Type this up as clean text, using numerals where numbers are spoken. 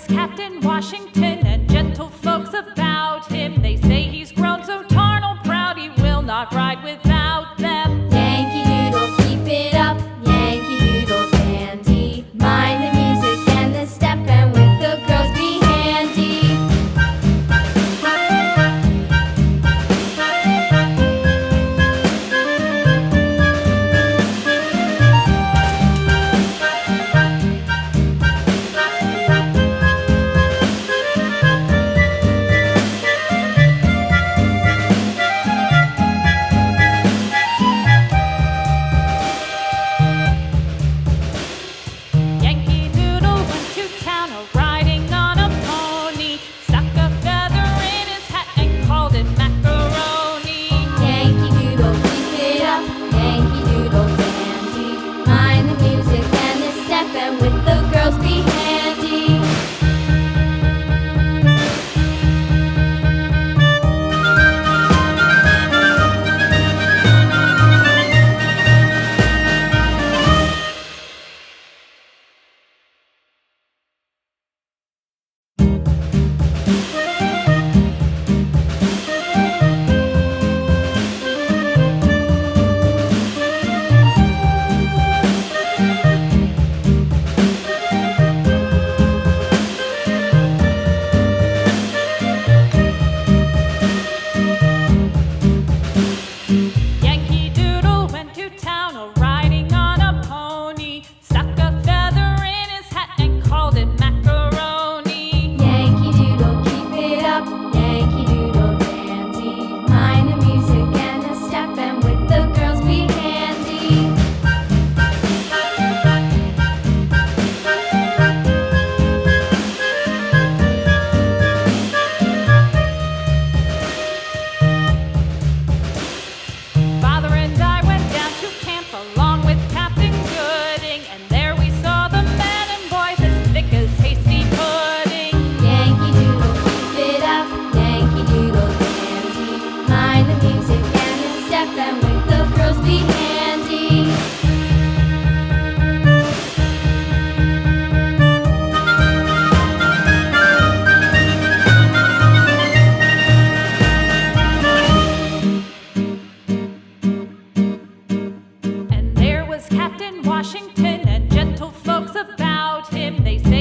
was Captain Washington and gentle folks about him. They say he's grown so tarnal proud he will not ride without them. Yankee Doodle, keep it up, Yankee Doodle dandy. Mind the music and the step, and with the girls be handy. Yankee Doodle went to town riding on a pony, stuck a feather in his hat and called it macaroni. Yankee Doodle, keep it up, Yankee Doodle dandy. Mind the music and the step, and with the girls be handy. Yankee Doodle went to town riding on a pony, stuck a feather in his hat and called it macaroni. Yankee Doodle, keep it up, Yankee Doodle dandy. Mind the music and the step, and with the girls be handy. Father and I went down to camp along with Captain Gooding, and there we saw the men and boys as thick as hasty pudding. Yankee Doodle, keep it up, Yankee Doodle dandy. Mind the music and the step, and with the girls be handy. And there was Captain Washington and gentle folks about him. They said